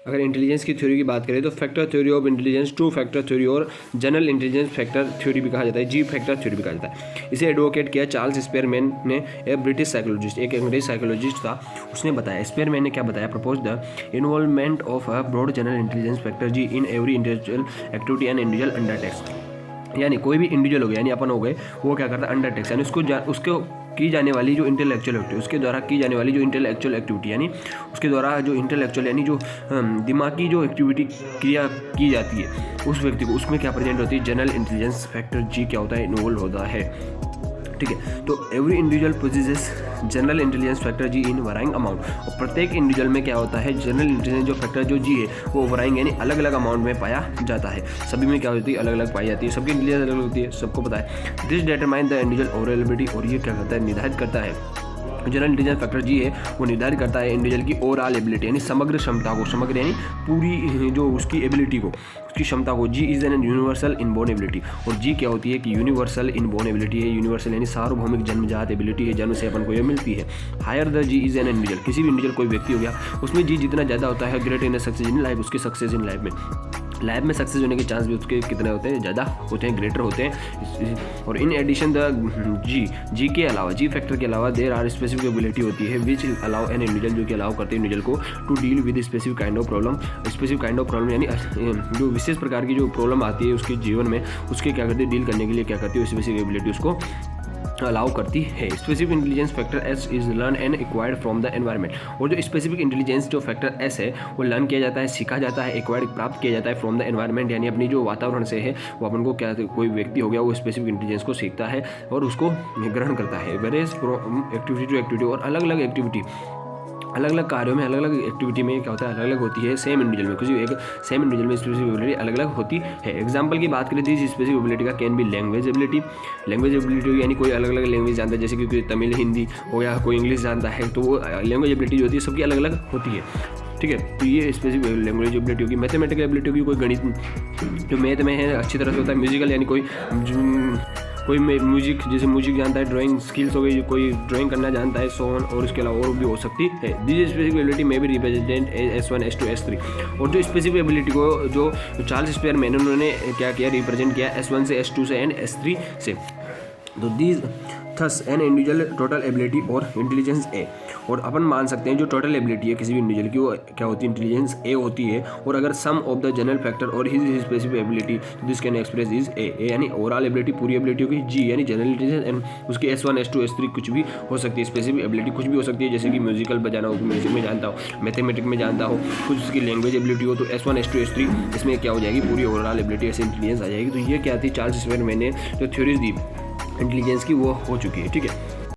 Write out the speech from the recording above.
अगर इंटेलिजेंस की थ्योरी की बात करें तो factor theory of intelligence, two factor theory और जनरल इंटेलिजेंस फैक्टर थ्योरी भी कहा जाता है, जी फैक्टर थ्योरी भी कहा जाता है। इसे एडवोकेट किया चार्ल्स स्पेयरमैन ने, एक ब्रिटिश साइकोलॉजिस्ट, एक अंग्रेज साइकोलॉजिस्ट था। उसने बताया, स्पेयरमैन ने क्या बताया, propose the involvement of a broad general intelligence factor G in every individual activity and individual undertakes. यानी कोई भी इंडिविजुअल हो गया, यानी अपन हो गए, वो क्या करता है, अंडरटेक्स, यानी उसको की जाने वाली जो इंटेलेक्चुअल एक्टिविटी, उसके द्वारा की जाने वाली जो इंटेलेक्चुअल एक्टिविटी, यानी उसके द्वारा जो इंटेलेक्चुअल यानी जो दिमागी जो एक्टिविटी क्रिया की जाती है उस व्यक्ति को, उसमें क्या प्रेजेंट होती है, जनरल इंटेलिजेंस फैक्टर जी क्या होता है, इन्वॉल्व होता है। ठीक है, तो every individual possesses general intelligence factor G in varying amount, और प्रत्येक इंडिविजुअल में क्या होता है, जनरल इंटेलिजेंस जो फैक्टर जो जी है वो वराइंग यानी अलग अलग अमाउंट में पाया जाता है। सभी में क्या होती है, अलग अलग पाई जाती है, सबकी इंटेलिजेंस अलग होती है, सबको पता है। This determine the individual overall ability, और ये क्या करता है, निर्धारित करता है, जनरल इंटेलिजेंस फैक्टर जी है वो निर्धारित करता है इंडिविजुअल की ओवरऑल एबिलिटी, यानी समग्र क्षमता को, समग्र यानी पूरी जो उसकी एबिलिटी को, उसकी क्षमता को। G is an universal inborn ability, और जी क्या होती है कि यूनिवर्सल इनबोर्न एबिलिटी है, यूनिवर्सल यानी सार्वभौमिक जन्मजात एबिलिटी है, जन्म से अपन को यह मिलती है। Higher the G is an individual, किसी भी इंडिविजुअल कोई व्यक्ति हो गया, उसमें जी जितना ज़्यादा होता है, great in success in life, उसकी सक्सेस इन लाइफ में सक्सेस होने के चांस भी उसके कितने होते हैं, ज़्यादा होते हैं, ग्रेटर होते हैं। और इन एडिशन द जी के अलावा, जी फैक्टर के अलावा देर आर स्पेसिफिक एबिलिटी होती है विच अलाउ एन इंडिविजुअल, जो कि अलाउ करते हैं इंडिविजुअल को to deal with specific kind of problem, specific kind of problem, यानी जो विशेष प्रकार की जो प्रॉब्लम आती है उसके जीवन में, उसके क्या करती है, डील करने के लिए क्या करती है, स्पेसिफिक एबिलिटी उसको अलाउ करती है। Specific intelligence factor S is learn and acquired from the environment, और जो स्पेसिफिक इंटेलिजेंस जो फैक्टर एस है वो लर्न किया जाता है, सीखा जाता है, एक्वायर्ड प्राप्त किया जाता है फ्रॉम द एनवायरनमेंट, यानी अपनी जो वातावरण से है वो अपन को क्या, कोई व्यक्ति हो गया वो स्पेसिफिक इंटेलिजेंस को सीखता है और उसको ग्रहण करता है। वेरियस एक्टिविटी टू एक्टिविटी, और अलग अलग एक्टिविटी, अलग अलग कार्यों में, अलग अलग एक्टिविटी में क्या होता है, अलग अलग होती है सेम इंडिविजुअल में, किसी एक सेम इंडिविजुअल में स्पेसिफिक एबिलिटी अलग अलग होती है। एग्जांपल की बात करें तो इस स्पेसिफिक एबिलिटी का can be language ability, language ability यानी कोई अलग अलग लैंग्वेज जानता है, जैसे कि कोई तमिल हिंदी हो या कोई इंग्लिश जानता है, तो वो लैंग्वेज एबिलिटी जो होती है सबकी अलग अलग होती है। ठीक है, तो ये स्पेसिफिक लैंग्वेज एबिलिटी होगी। मैथमेटिकल एबिलिटी होगी, कोई गणित जो मैथ में है अच्छी तरह से होता है। म्यूजिकल यानी कोई म्यूजिक, जैसे म्यूजिक जानता है, ड्राइंग स्किल्स हो गई, कोई ड्राइंग करना जानता है, सोन, और इसके अलावा और भी हो सकती है। दिस स्पेसिफिक एबिलिटी में भी रिप्रेजेंटेड S1 S2 S3, और जो स्पेसिफिक एबिलिटी को जो चार्ल्स स्पेयरमैन उन्होंने क्या किया, रिप्रेजेंट किया S1 से S2 से एंड S3 से। तो these thus an individual total ability और इंटेलिजेंस ए, और अपन मान सकते हैं जो टोटल एबिलिटी है किसी भी इंडिविजुअल की वो क्या होती है, इंटेलिजेंस ए होती है। और अगर सम ऑफ द जनरल फैक्टर और his specific ability, this can express is a यानी ओवरऑल एबिलिटी, पूरी एबिलिटी होगी। जी यानी जनरल इंटेलिजेंस, एंड उसकी S1 S2 S3 कुछ भी हो सकती है, स्पेसिफिक एबिलिटी कुछ भी हो सकती है, जैसे कि म्यूजिकल बजाना हो, म्यूजिक में जानता हो, मैथमेटिक में जानता हो, कुछ उसकी लैंग्वेज एबिलिटी हो, तो S1 S2 S3 इसमें क्या हो जाएगी, पूरी ओवरऑल एबिलिटी ऐसे इंटेलिजेंस आ जाएगी। तो ये क्या थी, चार्ल्स स्पेयरमैन ने जो थ्योरीज दी इंटेलिजेंस की वो हो चुकी है। ठीक है,